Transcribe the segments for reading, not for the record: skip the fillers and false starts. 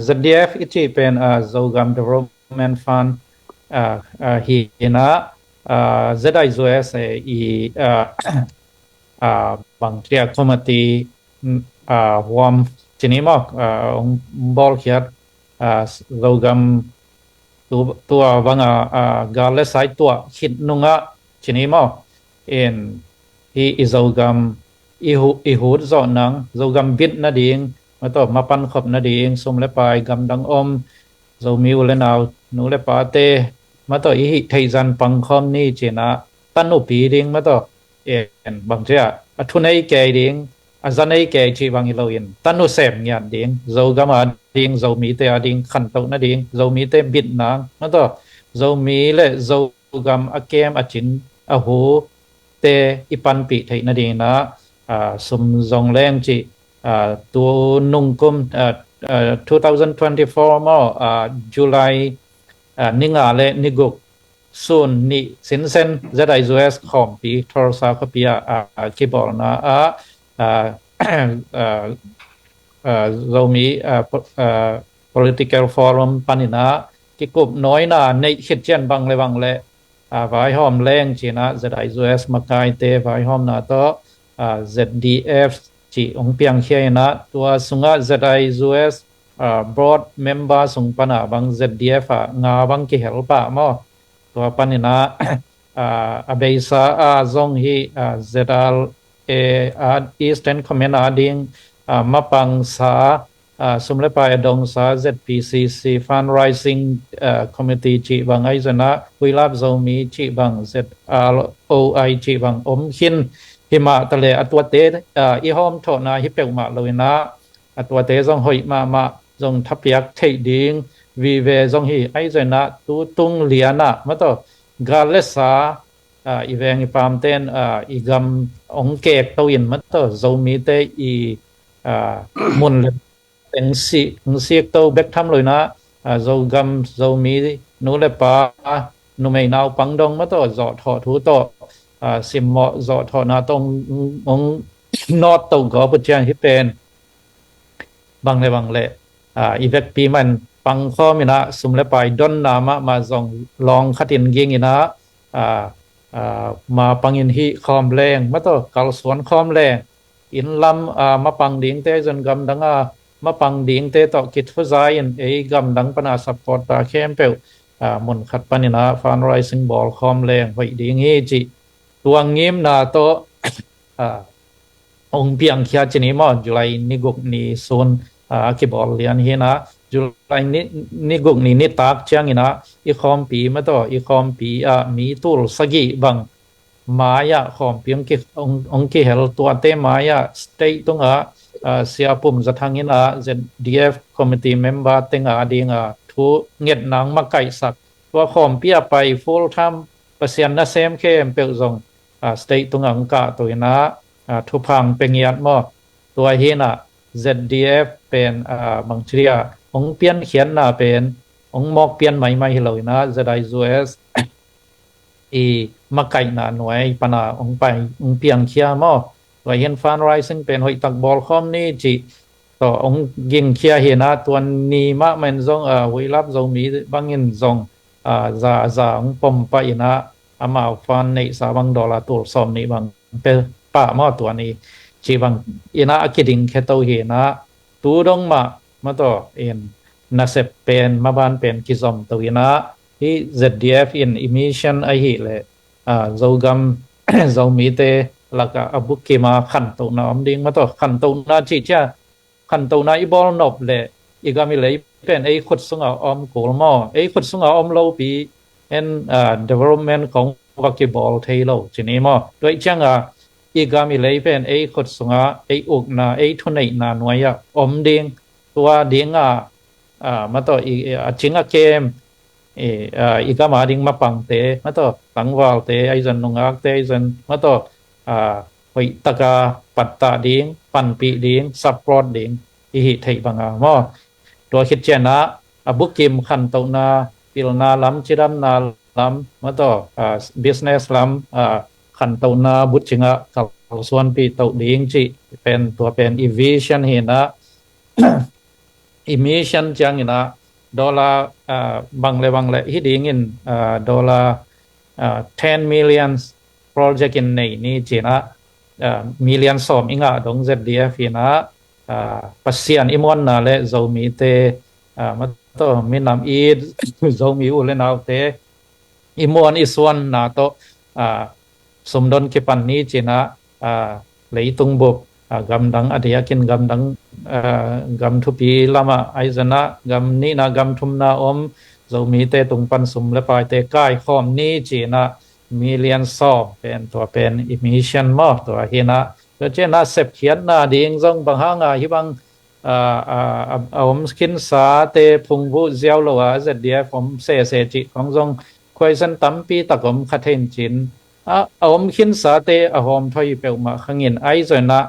ZDF อีที่เป็นZogam Development Fund hina ZIZOS i bang tria komati huam chinimok ong bol kiat Zogam tua banga gale sai tua hit nunga chinimo in hi izogam ihud zo nang zogam bit na ding mato mapan khop na ding sum le pai gam dang om zo miu le naw nu le pa te mato i hi thei zan pang khom ni chena tanu pi ding mato en bang tia athunai ke ding azanai ke chi bang iloin tanu sem nyan ding zogam a ding zo mi te a ding khan to na ding zo mi te bit nang mato zo mi le zo gam a kem a chin a hu te ipan pi thei na ding na sum zong leng chi tu nung kum 2024 mo July ninga le niguk sun ni sin sen zai us khom pi thor sa khapia ki bol na zomi political forum panina ki kup noi na nei khit chen bang le vai hom leng china zai us makai te vai hom na to ZDF chỉ ông piang khe na tua sunga ZIZOS broad member sung pana bang ZDF nga bang ki helpa mo tua panina abeisa zong hi ZL Eastern Command ading mapang sa sumle pa dong sa ZPCC fundraising committee chi bang ai zana huilap zomi chi bang ZLOI chi bang om hin hi ma tale atwa te i hom tho na hi pe ma loina atwa te jong hoi ma jong thapiak thei ding vi ve jong hi ai zena tu tung liana ma to galesa i veng i pam ten i gam ong kek to in ma to zo mi te i mun le teng si to bek tham loina zo gam zo mi nu le pa nu mai nau pang dong ma to zo tho thu to sim mo zo tho na tong ong not to go bu chang hi pen bang le i vek pi man pang kho mi na sum le pai don na ma zong long khatin ging ina ma pangin hi khom leng ma to kal suan khom leng in lam ma pang ding te jon gam danga ma pang ding te to kit fu zai in e gam dang pana support ta khem pe mun khat panina fundraising ball khom leng hoi ding hi chi tuang ngim na to ông piang khia chini mo July ni guk ni son ki bol lian hi na July ni guk ni tak chang ina i khom pi ma to i khom pi mi tul sagi bang maya khom piang ki ông ki hel tua te maya state tunga sia pum zathangin ZDF committee member tenga dinga thu nget nang ma kai sak tua khom pia pai full time pasien na sem khem pe zong state tunga angka to inaทุพังเป็นยัดมอตัวเฮน่ะ ZDF เป็นบางเชียองเปลี่ยนเขียนน่ะเป็นองมอกเปลี่ยนใหม่เลยนะ ZIZOS อีมาไก่น่ะหน่วยปนาองไปองเปลี่ยนเขียมอตัวเห็นฟันไรซึ่งเป็นหอยตักบอลคอมนี่จีต่อองยิงเขียเห็นนะตัวนี้มาเหมือนซงวิรับซงมีบางยินซงzaองปมไปนะอามาฟันในสาบังดอลลาร์ตัวสอมนี่บางเป็นป่ามอตัวนี้จีบังอินาคิดิงแค่ตัวเห็นนะตูดงมาต่อเอ็นนักเสพเป็นมาบ้านเป็นกิจอมตัวนะที่ ZDF in emission ไอหิเลยโจกัมโจมีเตลักอบุกิมาขันตัวน้ำดิ้งมาต่อขันตัวน่าจีจ้าขันตัวน่าอีบอลนบเลยอีกามีเลยเป็นไอขุดสุงออมโกลมอไอขุดสุงออมโลปีเอ็นdevelopment ของวากิบอลเทโลจีนี้มอโดยจังอีกามีเลยเป็นไอ้ขดสงะไอ้อุกนาไอ้ทุนไอ้นาหน่วยอมเดียงตัวเดียงมาต่ออีจิงเกมอีกามาดิงมาปังเตมาต่อตังวาลเตไอ้จันนงอักเตไอ้จันมาต่อหอยตะกาปัตตาดิงปันปีดิงซับพลอตดิงอีหิไทยบางมอตัวคิดเจนะบุกิมขันตนาปิลนาลัมจิรัมนาลัมมาต่อbusiness ลัมขันตัวนาบุตรชิงะกับส่วนปีตัวดิ้งจีเป็นตัวเป็นอีวิชันเห็นนะ emission จังนะดอลลาร์บางเลยฮิดิงินดอลลาร์10 million project in นี่จีนะmillion สองอิงะดง ZDF นะpasien imon na le zomi te mato minam id zomi ule na te imon iswan na to sumdon ke pan ni china leitung bok gamdang adiakin gamdang gam thupi lama aizana gam ni na gam thumna om zomi te tung pan sum le pai te kai khom ni china million so pen to pen emission mo to hinaก็เช่นน่าเสพเขียนน่าดิ่งซงบางห้างฮิบังผมคินสาเตพุงผู้เจียวโลวะเสดียผมเสจิของซงคอยสันตั้มปีตะกมขัดเทนจินผมคินสาเตผมทอยเปลมาขังเงินไอส่วนนะ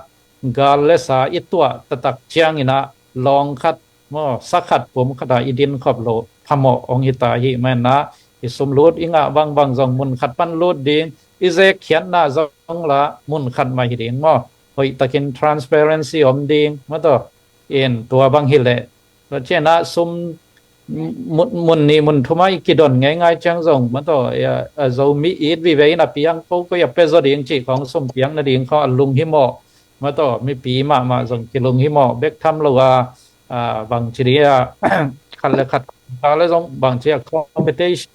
กาลเลสาอิตัวตะตักเจียงอินะลองขัดมอสักขัดผมขัดอิดินขอบโลพมอองหิตาหิแม่นะอิสมรูดอิงะบางซงมุนขัดปันรูดดิ่งอิเซเขียนน่าซงละมุนขัดมาหิดิงมอหอยตะกิน transparency อมดิ่งมาต่อเอ็นตัวบางหิเลแล้วเช่นน่ะซุมมุนนี่มุนทุมาอีกิดอนง่ายๆจังซงมาต่อเรามีอีดวิเวนะเปียงเขาก็อย่าเปซอดิ่งจีของสมเปียงนะดิ่งเขาลุงหิมอมาต่อมีปีมาซงกิลุงหิมอเบกทำเราว่าบางทีอ่ะขัดเลยขัดอะไรซงบางทีอ่ะ competition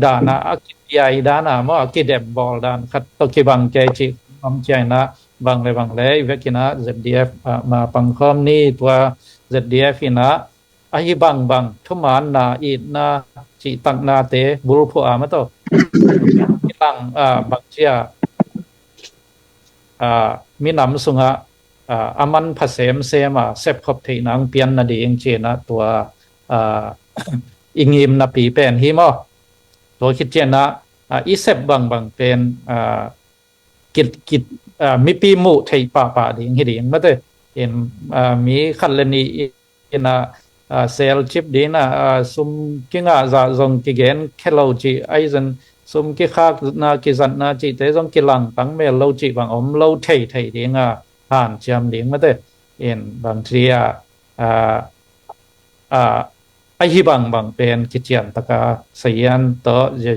dana akiai dana mo akidem bol dan khat to ki bang che chi om che na bang le vekina ZDF ma pangkhom ni tua ZDF ina ahi bang thuman na I na chi tak na te bul phu a ma to tang bang chia mi nam sunga aman phasem sema sep khop thei nang pian na ding che na tua ingim na pi pen hi moตัวคิดเจนนะอีเซบบางเป็นกิดมีปีมุไทยป่าดิ่งดิ่งมาเตอเห็นมีขันเลนีเอ็นเซลชิปดีนะซุมกิงอาจะจงกิเกนแค่เราจีไอซันซุมกิข้านากิจันนาจีแต่จงกิลังตั้งเมลเราจีบางอมเราไทยดิ่งผ่านจำดิ่งมาเตอเห็นบางทีไอ้ที่บางเป็นกิจการตะกาเสียนต่อ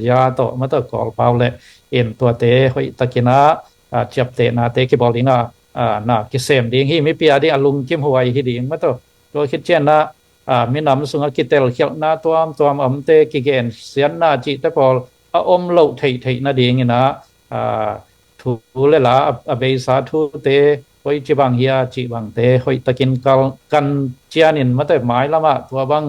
ยาต่อมาต่อกอลเปล่าเลยเอ็นตัวเตะหอยตะกินะจับเตะนาเตะกิบอลลิงน่ะกิเซมดิ่งที่ไม่เปียดิ่งลุงกิมหัวอีที่ดิ่งมาต่อตัวกิจการนะมีน้ำสุงกิเตลเขียวนาตัวอมเตะกิเกนเสียนนาจิแต่พออมเหลาไทยนาดิ่งนะถูเลยละเบสาทูเตะหอยจีบังเฮียจีบังเตะหอยตะกินกันเจียนินมาแต่หมายละมาตัวบาง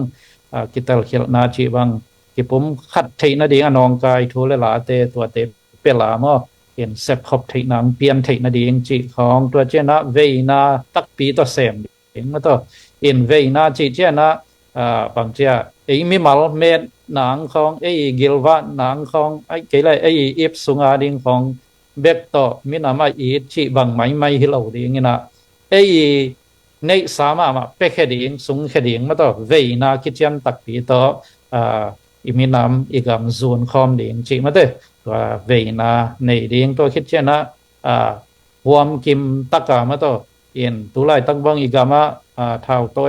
กิตาเขียนนาจีบางที่ผมขัดที่นาดีอนองกายทูเลลาเตตัวเตเปลามอเห็นเซปขบที่นางเปลี่ยนที่นาดีจริงของตัวเจนะเวนาตักปีตัวเสมเองมาตัวเห็นเวนาจีเจนะบางเจ้าไอ้มีมัลเมดนางของไอ้กิลวานางของไอ้เกลไอ้อิฟสุงาดิงของเบกโตมีนามาอีจีบางไม่ฮิลาวดิงนะไอ้ในสามารถเป็กเขดิงสุงเขดิงมาต่อเวนาคิดยันตักปีต่ออิมินามอีกำซูนคอมดิงจีมาเตอตัวเวนาในดิงตัวคิดเช่นนะวอมกิมตักกามาต่อเอ็นตุไลตั้งบังอีกามาท้าวตัว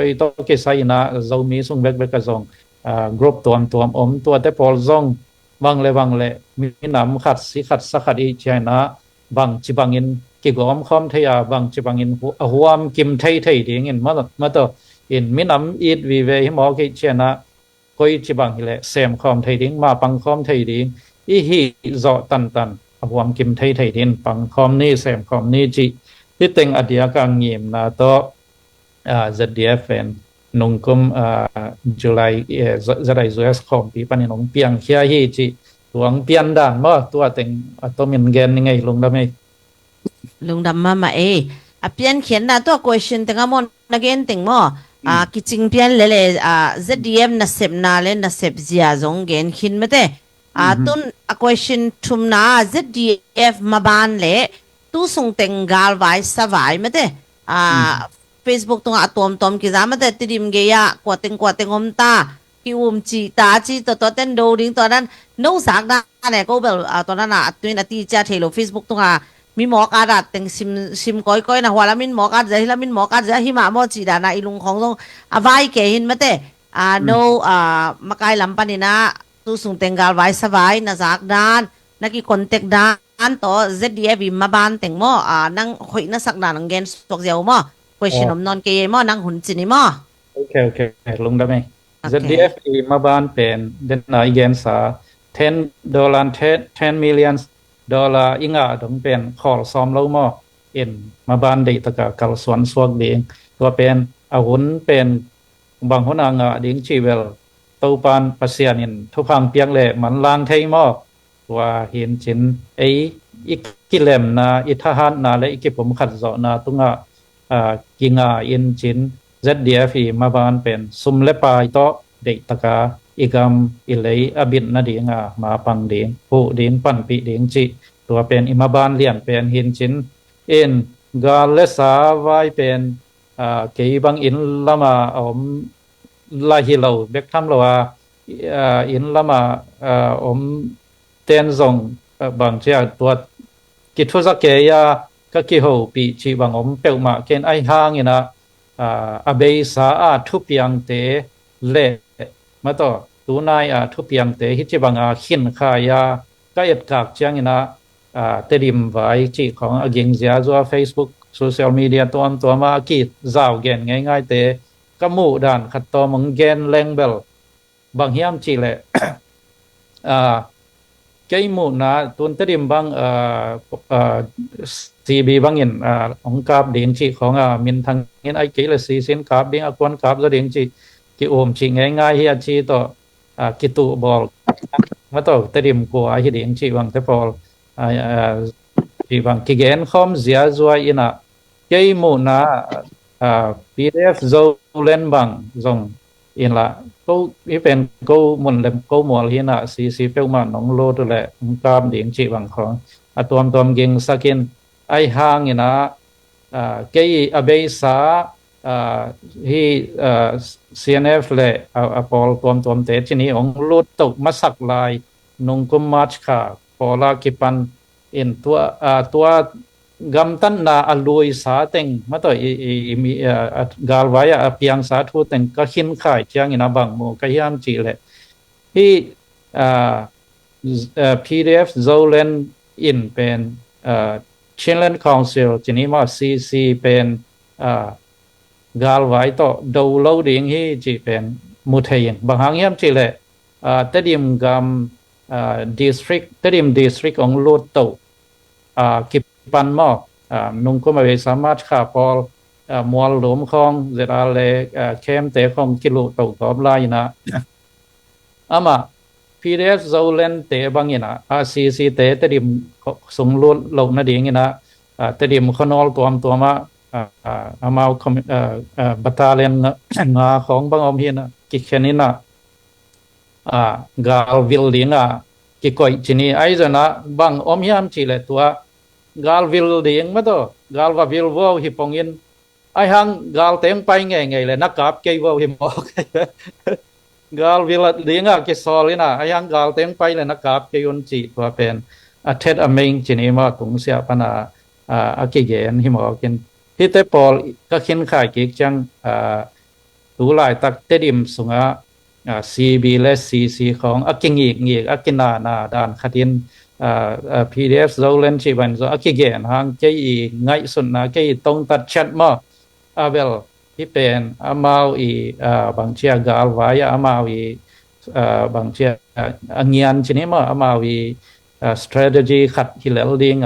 เกษายนะเรามีสุงเบกกระซองกรุ๊ปตัวอมตัวแต่พอซองบังเลยมีน้ำขัดสีขัดสักขัดอีเช่นนะบังจิบังอินกิกอมคอมเทียบางจิบังอินหัวมกิมไทยดิ่งอินมาต่ออินมีน้ำอีดวีเวหมอกิเชนะก็อีจิบังฮิเลเซมคอมไทยดิ่งมาปังคอมไทยดิ่งอีฮีจอตันหัวมกิมไทยดิ่งปังคอมนี่เซมคอมนี่จีที่เต็งอดียกังเงียมนะต่อZDF นงกุมจุลัยจะได้ยูเอสคอมปีปันนงเปียงเขียฮีจีตัวเปียนด่านมาตัวเต็งตัวมินเกนยังไงลงได้ไหมลุงดำมาเเปลี่ยนเขียนนะตัว question แต่ก็มอนนักเรียนติงมั้กิจเปลี่ยนเลยZDM นับเสพนาเลยนับเสพเสียจงเกณฑ์ขินไม่ได้ตุนquestion ทุ่มนา ZDF มาบ้านเลยตู้ส่งติงกาลไว้สบายไม่ได้Facebook ตรงตัวกิจไม่ได้ติดิมเกียกวาดติงอมตาคิวมจีตาจีตัวเต้นดูดิ้งตัวนั้นนู้สักได้เนี่ยก็แบบตอนนั้นตัวนี้ตีจ้าเทโล Facebook ตรง mi mo ka dat teng sim koi koi na wala min mo ka ja hila min mo ka ja hi ma mo chi da na ilung khong dong avai ke hin mate no makai lampan ina tu sung tenggal vai sa vai na zak dan naki contact dan to zdf ma ban teng mo nang khoi na sak dan ang gen sok jaw mo question om non ke mo nang hun chini mo okay lung da me okay ZDF ma ban pen den na again sa $10 10 million dollar inga dong pen call som lo mo in ma ban de ta ka kal swan swak ding to pen a hun pen bang hona nga ding chi wel to pan pasian in thu phang piang le man lang thei moว่าเห็นจินไอ้อีกกิเลมนะอิทหารนะและอีกผมขัดเจาะนะตุงกิงอินจิน ZDF มาบานเป็นซุมเลปายโตเด็กตะกาอีกอิเลยอบินนะดีงามาปังดีงผู้ดีงปันปีดีงจิตัวเป็นอิมาบานเลียนเป็นเห็นจินเอ็นกาเลสาไว้เป็นเกี่ยบังอินละมาอมลาฮิโลเบกทำละว่าอินละมาอมเต้นส่งบางเจ้าตัวกิจทุสเกียก็กี่หูปีชีบางอมเปลมาเกณฑ์ไอห่างนะอเบยสาทุเปียงเตเล่มาต่อตัวนายทุเปียงเตฮิจิบางขินขายาก็ยัดกากเจียงนะเตดิมไว้จีของกิงเสียจัว Facebook โซเชียลมีเดียตัวมากีดจ้าวเกณฑ์ง่ายๆเตก็มู่ด่านขัดต่อมึงเกณฑ์แรงเบลบางเฮียมจีเลยcái mù na tuần tới điểm bang CB bang in ông cáp điện chịของmiền thăng in ai kỹ là xí xin cáp điện quan cáp ra điện chị cái ôm chị ngay ngay hi chị to cái tụ ball mà to tới điểm của ai điện chị bằng tới ball chị bằng cái gen không zia zua ina cái mù na PDF zo lên bằng dòng in là câu ýเป็นcâu một lần câu một hiện là xí phiêu mà nóng lô rồi lệ cam điện chị bằng khoảng tuam ging sakin ai hang ina cái abei sa hi CNF lệ Paul tuam te chi ni ong lô tộc masak lai nung kum march kha pola kipan in tua gam tan na alui sa teng ma to mi galwaya apiang sa thu teng ka khin khai chiang ina bang mo ka hiam chi le hi PDF zolen in pen Chinland Council chini ma CC pen galwai to downloading hi chi pen muthein bang hang hiam chi le tadim gam district ong lot to kipปันมอนุ่งก็ไม่สามารถขับพอมัวหลวมคลองเจราเลเข้มเตะของกิโลตกตอบไล่นะอามา PDF โซเลนเตะบางอย่างนะCC เตะแต่ดิมสงลุดลงนาดีงี้นะแต่ดิมขนอลตัวมาอามาบัตตาเลนงาของบางอมเฮียนะกิเชนินะกาลวิลลิงกิก่อยจินีไอจะนะบางอมเฮียมจีเลตัวgal vil ding ma to gal va vil wo hi pongin ai hang gal teng pai nge le nakap ke wo hi mo gal vil ding ke solina ai hang gal teng pai le nakap ke yon chi to pen thet ameng chini ma tung sia pana ke gen hi mo ken hi te pol ka khin khai ki chang tu lai tak te dim sunga CBและ CC ของกิงอีกกินานาดานขัดินPDF เราเล่นชีวันเราอักเกนหางใจง่ายสุดนะใจตรงตัดชัดมากเวลที่เป็นมาอีบางเชียกาลไว้มาอีบางเชียเงียนชนิดมามาอี strategy ขัดฮิเลลดิง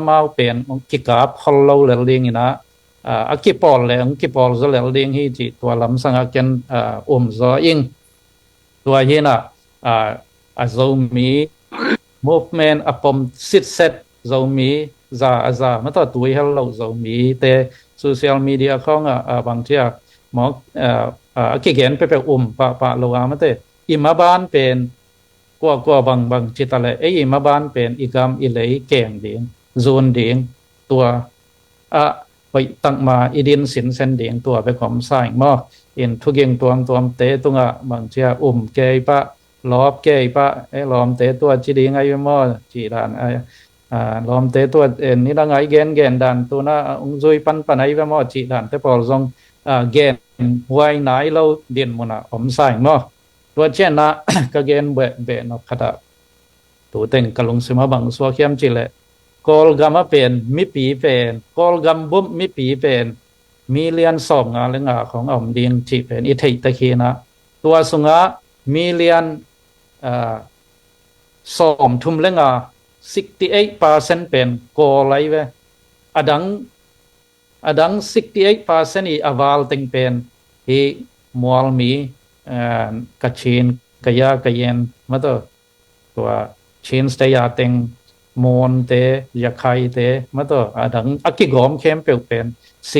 มาเป็นกิกาบฮอลโลเลลดิงนะกิปอลเลยกิปอลจะเลลดิงที่จิตตัวลำสังกันซออิงตัวเห็นเรามี movement ปมสิทธิ์เซตเรามีจะมาต่อตัวให้เรามีแต่โซเชียลมีเดียของบางทีหมอเกี่ยนไปปะเรามาแต่อิมาบานเป็นกว่าบางจิตอะไรอิมาบานเป็นอีกามอิเลยแกงเดียงโซนเดียงตัวไปตั้งมาอีดินสินเซนเดียงตัวไปของสายมออินทุกอย่างตัวเตะตัวบางทีเกยปะลอบเกยปะล้อมเตะตัวจีดีไงมอจีดาน ลอมเตตัวนี่ดังไงเกนดันตัวน่ะองจุยปันไอเวมอจีดันแต่พอจงเกนไว้ไหนเราเดียนมุนะอมใส่เนาะตัวเช่นนะ ก็เกนเบนอกขดาตัวเต็งกะลงสิมาบังสวเข้มจิเลกอลกามาเป็นมิปีเป็นกอลกัมบุมมิปีเป็นมีเลียนสอบงานเรื่องของอมดินจีเป็นอิทธิตะคีนะตัวสุงะมีเลียนสอมทุมเรื่อง68%เป็นกอไลเวอดัง68%อีอวาลติงเป็นฮีมัวลมีกัจฉินกะยากะเยนมาตัวชินสเตยาติงมอนเตยาไคเตมาตัวอดังอักกิกอมเข้มเปลเป็น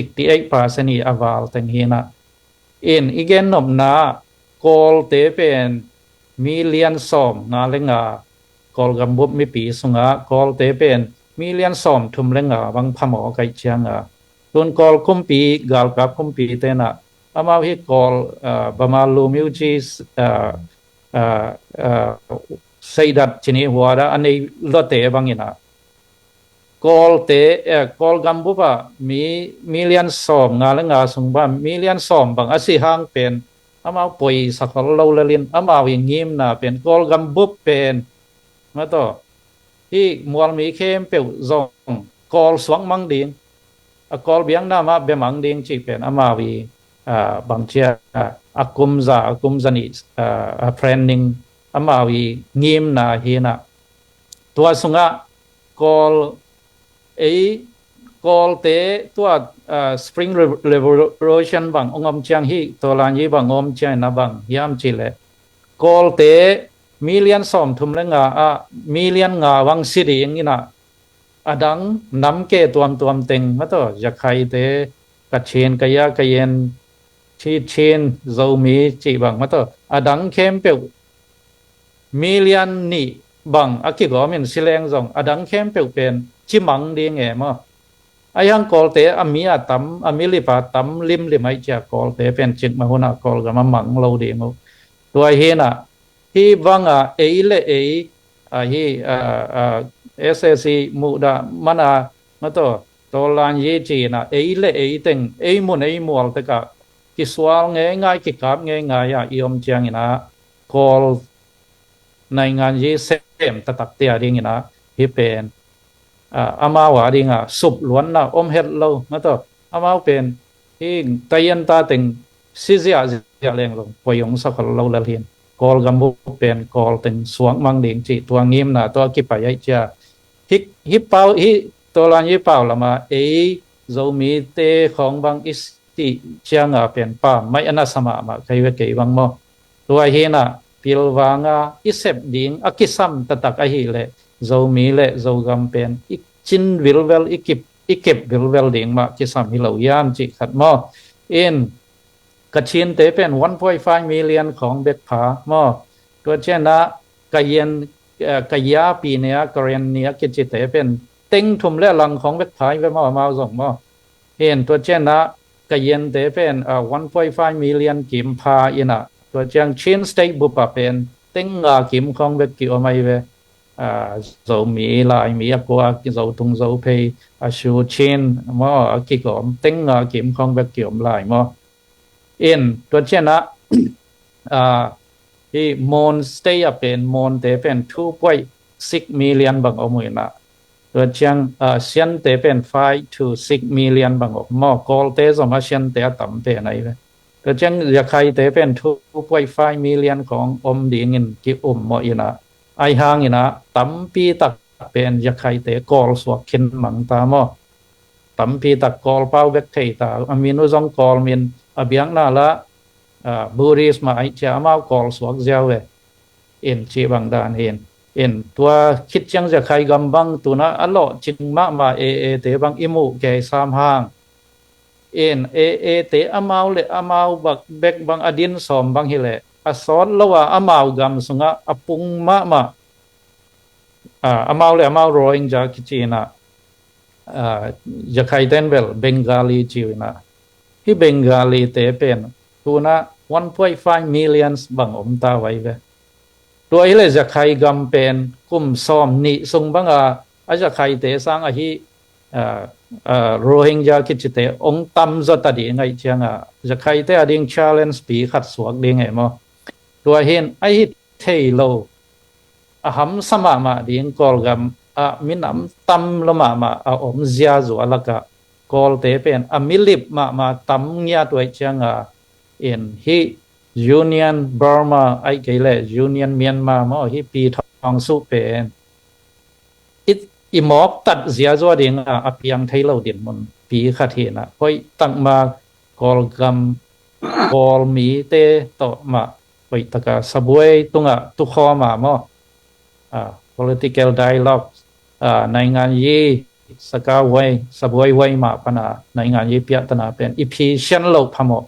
68%อีอวาลติงฮีนะอินอีเกนนบนากอลเตเป็นมีเลียนสอมงาเลงากอลกัมบุบมีปีสุงากอลเตเป็นมีเลียนสอมทุมเลงบังพมอไกเชียงตุนกอลคุมปีกาลกับคุมปีเตนะอามาฮิกอลบามาลูมิวจีไซดัดชินีหัวดาอันนี้ลดเตบังอินะกอลกัมบุบะมีเลียนสอมงาเลงสุงบามีเลียนสอมบังอสิฮังเป็นอามาป่วยสักเราเลียนอามาวิงิมนะเป็นกอลกัมบุบเป็นมาต่อที่มัวมีเข้มเปียวจงกอลสวงมังดิงกอลเบียงน้ามาเบมังดิงจีเป็นอามาวีบางเชียอากุมซานิเพรนนิงอามาวีงิมนาเฮนะตัวสุงะกอลเอกอลเตตัวSpring Revolution บางองค์เชียงฮีตัวลานยีบางองค์เชียงนะบางยามจิเลกอลเตมีเลียนสอมทุมเลงมีเลียนวังสิริอย่างนี้นะอดังน้ำเกตัวเต็งมาต่อจะใครเตกัดเชนกะยากะเย็นชีเชนเจ้ามีจีบังมาต่ออดังเข้มเปียวมีเลียนนี่บังอักกิกอมินสิเลงจงอดังเข้มเปียวเป็นชิมังดีเงมั้งอายังกอลเตอามีตัมอามิลิปาตัมลิมไอจากอลเตเป็นจิตมหุนากอลกับมังเราดีมั้งตัวเฮนะที่วังเลฮีSSC มุดามันมาตัวลานยีจีนะเลติงมุนมัวลตะกะกิสวาลง่ายกิกับง่ายยอมเจียงนะกอลในงานยีเซมตักเตียดิ่งนะที่เป็นอามาวาดิ่งสุบล้วนนะอมเฮ็ดเรามาตัวอามาเป็นที่ตายันตาติงซิเซียเลงลงปยงสักเราละเรียนกอลกัมบุเป็นกอลติงสวงมังดิ่งจีตัวงิมนะตัวกิปะยัยจะฮิปเปาตัวลานฮิปเปาละมาโจมีเตของบางอิสติเชียงเป็นป่าไม่อนาสมามาใครเวกบางโมตัวเฮนะพิลวางอิเซบดิ่งอักิซัมตักหิเลโจมีเลโจกัมเป็นอิจินวิลเวลอิกิบวิลเวลดิ่งมากิซัมฮิลายามจิขัดโมกัจฉินเตเป็น1.5 millionของเบ็ดผาหม้อตัวเช่นนะกะเย็นกะยาปีเนียกเรียนเนียกิจิเตเป็นเต็งทุ่มและหลังของเบ็ดผาไปมาส่งหม้อเห็นตัวเช่นนะกะเย็นเตเป็น1.5 millionกิมพาอินะตัวเช่นชินสเตย์บุปเป็นเต็งกิมของเบ็ดกิโอไม่เวโจมีลายมีกัวโจตุงโจเพย์ชูชินหม้อกิกอมเต็งกิมของเบ็ดกิโอมลายหม้อตัวเช่นนะที่มอนสเตย์เป็นมอนเตเป็น2.6 million บางอมุยนะตัวเช่นเซียนเตเป็น5 to 6 million บางอมอกอลเตสมาเซียนเตต่ำเป็นไหนเลยตัวเช่นยาไคเตเป็น2.5 million ของอมดีเงินกิมมอยนะไอหางนะต่ำปีตักเป็นยาไคเตกอลสวกขินมังตามอต่ำปีตักกอลเป้าเวกเทตาอามินุซองกอลมินabiang na la buris ma ai cha ma kol swak jawe chi bang dan in tua khit chang ja khai gam bang tu na alo ching ma te bang imu ke sam hang te amau le amau bak bek bang adin som bang hile asol lawa amau gam sunga apung ma amau le amau roing ja kichina ja khai den bel bengali chiwinaที่เบงกาลีเตเป็นตัวนะ1.5 million บังอมตาไว้เวตัวอีเลจะใครกำเป็นกุมซ้อมนิทรงบัง aja khai te sang a hi Rohingya ki chite ong tam zo ta di ngai changa ja khai te ading challenge pi khat suak ding e mo tua hin ai hi thei lo a ham sama ma ding kol gam a minam tam lo ma a om zia zo alaka kol te pen a milip ma tam nya tuai changa in hi Union Burma ai ke le Union Myanmar mo hi pi thong su pen it imok tat zia zo ding a piang thei lo din mon pi kha thi na hoi tang ma kol gam kol mi te to ma hoi taka saboi tunga tu kho ma mo political dialogue နိုင်ငံရေးစကားဝိုင်းစပွဲဝိုင်းမှာပနာနိုင်ငံရေးပြဿနာเป็น efficient လောက်ဖမော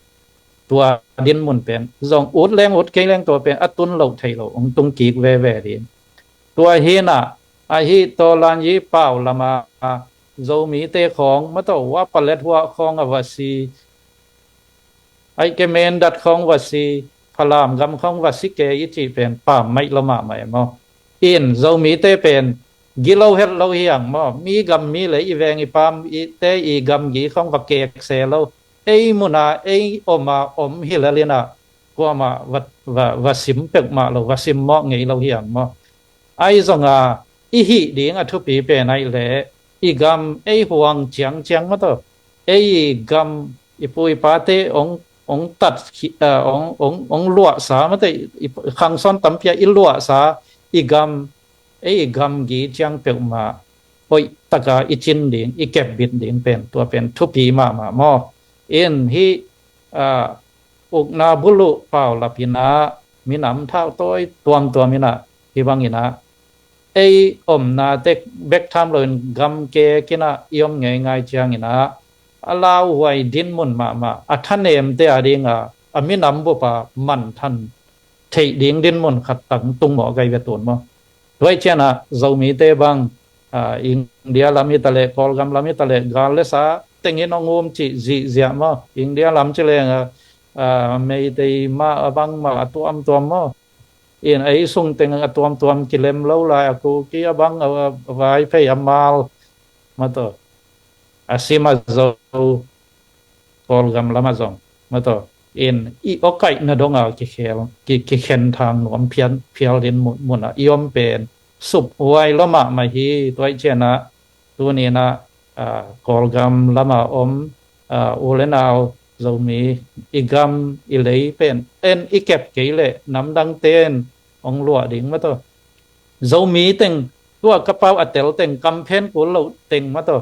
ตัวดินมุนเป็นจงอุดแรงอุดเกงแรงตัวเป็นอตุนเราไทยเราองตุงกีกแว่ๆดิตัวเฮน่ะอาฮิตอลันยีเป่าละมาโจมีเตของมะตอว่าปะเล็ดหัวของอวสีไอเกเมนดัดของวสีพลามกำของวสีเกยิจิเป็นป่าไม่ละมาใหม่มออินโจมีเตเป็นกิโลเฮ็ดเราเฮียงมอมีกำมีเลยอีแวงอีปามอีเตอีกำกีของวะเกกเซเราเอ้มุนาเอ้อมาอมฮิลเลนะกว่ามาวัดสิมเป็กมาเราวัดสิมมอไงเราเฮียงมอไอ้ซงอีหิดิงทุปีเป็นไอแหละอีกำไอ้ห่วงเจียงมาตัวไอ้กำอีปุยปาเตองตัดองลัวสามาตัวขังซ้อนตำเปียอีลัวสาอีกำไอ้กำกีเจียงเป็กมาโอยตะกาอีจินดิงอีเก็บบิดดิงเป็นตัวเป็นทุปีมามอเอ็นฮีอุกนาบุลุเป่าลาปินามีน้ำเท่าตัวมินะฮิบังอินะไออมนาเต็กเบกทำเลยกำเกกินะยอมง่ายจังอินะอาลาวไว้ดินมุนมาอัท่านเอมเตอดิงอามีน้ำบุปะมันทันเทดิงดินมุนขัดตังตุงหมอไกเวตุนมั้งด้วยเช่นน่ะเรามีเตบังอินเดียลามิตะเลกอลกัมลามิตะเลกาเลสาเต็งเงินงมจิจีมั้งอินเดียลามเจเลงไม่ได้มาบังมาตัวมั้งอินไอส่งเต็งตัวกิเลมเล่าลายกูกี้บังไว้พยามมาลมาตัวอาศิมาโซกอลกัมลามาซองมาตัวอินอีโอไกนดงกิเขนทางหนวมเพียลดินมุนยอมเป็นสุบไว้ละมาฮีตัวเจนะตัวนี้นะกอลกัมละมาอมอูเลนาวเรามีอีกัมอีเลยเป็นอีเก็บเกลเลน้ำดังเต้นองหลวดิ่งมาตัวเรามีเต็งตัวกระเป๋าอัตเตลเต็งกำเพนกูเราเต็งมาตัว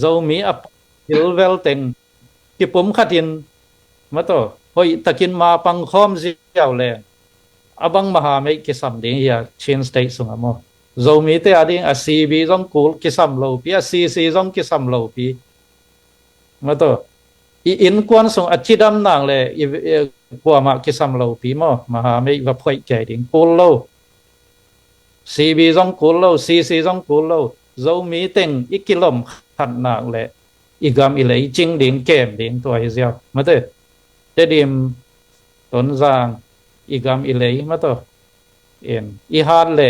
เรามีอัพฮิลเวลเต็งที่ผมขัดินมาตัวเฮ้ยตะกินมาปังคอมเสียวเลยอบังมหาไม่กิสัมดิ่งเฮียเชนสเตทสุงามอเรามีแต่อดิ่งซีบีต้องกูกิสัมโลปีซีต้องกิสัมโลปีมาตัวอินกวนส่งอจิดำนางเลยกว่ามากิสัมโลปีมอมหาไม่ว่าพ่อยใจดิ่งกูโลซีบีต้องกูโลซีต้องกูโลเรามีเต็งอีกิลมขัดนางเลยอีกามอีเลยจริงดิ่งเกมดิ่งตัวเฮียมาตัวเดดิมต้นจางอีกามอีเลยมาตัวอีฮาร์เล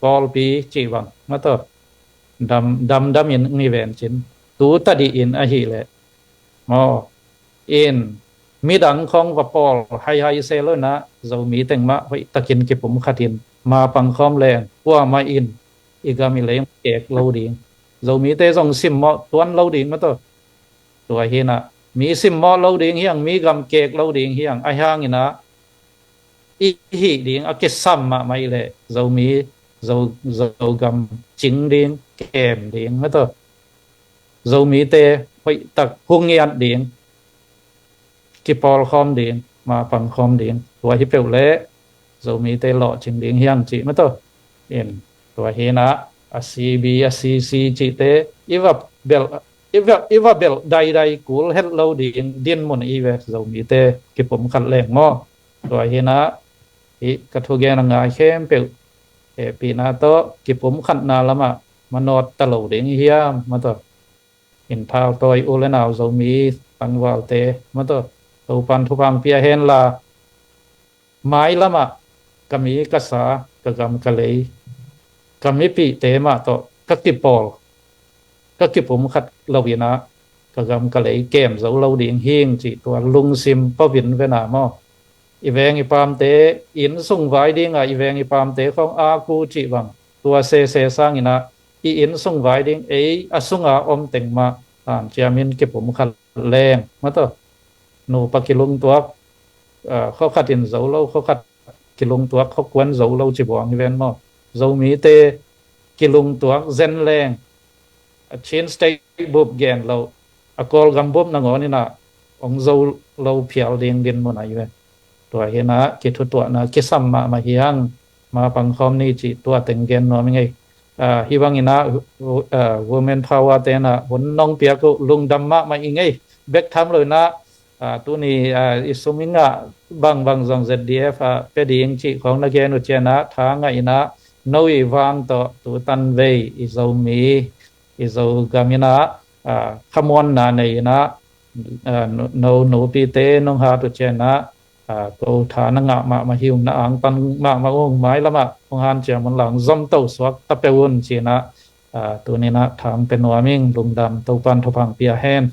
กอลปีจีวังมาตัวดำอินนิเวนจินตูตัดอินอหิเลมอมีดังของวปอลไฮเซลนะเรามีแต่งมาไว้ตะกินกิผมขัดินมาปังคอมแรงว่ามาอินอีกามีเลยเอกเราดิ่งเรามีแต่ส่งซิมมอตัวนเราดิ่งมาตัวเฮนะมีซิมมอเราดิ่งเฮียงมีกำเกกเราดิ่งเฮียงไอห่างอินะอีหีดิ่งอากิซัมมาไม่เลยเรามีเรากำจิงดิ่งเกมดิ่งมาตัวเรามีแต่ไปตักพุงเงียนดิ่งกิปอลคอมดิ่งมาปังคอมดิ่งตัวที่เปลวเละเรามีแต่หล่อจิงดิ่งเฮียงจีมาตัวตัวเฮนะซีบีซีจีเตอีว่าเบลใดกูเฮ็ดเราดินมุนอีเวเรามีแต่กิผมขัดแรงง้อตัวเฮนะกระทุกแกนงายเข้มเปลวปีนาโตกิผมขัดนาละมานอดตะโลดิ่งเฮียมาตัวอินทาวตัวอุเลนาวเรามีปังวาลเตมาตัวตัวปันทุพังเปียเฮนลาไม้ละกะมีกษากะกำกะเลยกะมีปีเตมาโต các kịp bò các kịpผมขัดเราวินะก็กำกะเลยเกมเราเราดิ่งเฮงจีตัวลุงซิมป้าวินเวนามออีแวงอีปามเตอินส่งไว้ดิ่งอ่ะอีแวงอีปามเตของอากูจีบังตัวเซเซสร้างอินะอีอินส่งไว้ดิ่งอส่งอาอมเต็งมาเจียมินเก็บผมขัดแรงมาต่อหนูปักกิลุงตัวเขาขัดอินเราเขาขัดกิลุงตัวเขากวนเราจีบวงอีเวนมอเรามีเตกิลุงตัวเซนแรง change state bob gen lo akol gambom na ngoni na ong zo lo phial ding din mo na yue to he na ki thu to na ki sam ma hiang ma pang khom ni chi to teng gen no mi ngai hi wang ina women power te na hon nong pia ko lung dam ma ingai bek tham lo na tu ni isuminga bang zong zdf pe ding chi khong na gen u che na tha nga ina noi wang to tu tan ve i zo mi izo gamina khamon na nei na no pi te nong ha tu chen na ko tha na nga ma hiung na ang tan ma ong mai lama ong han che mon lang zom to swak ta pe won chi na tu ni na thang pe no ming lum dam to pan thopang pia hen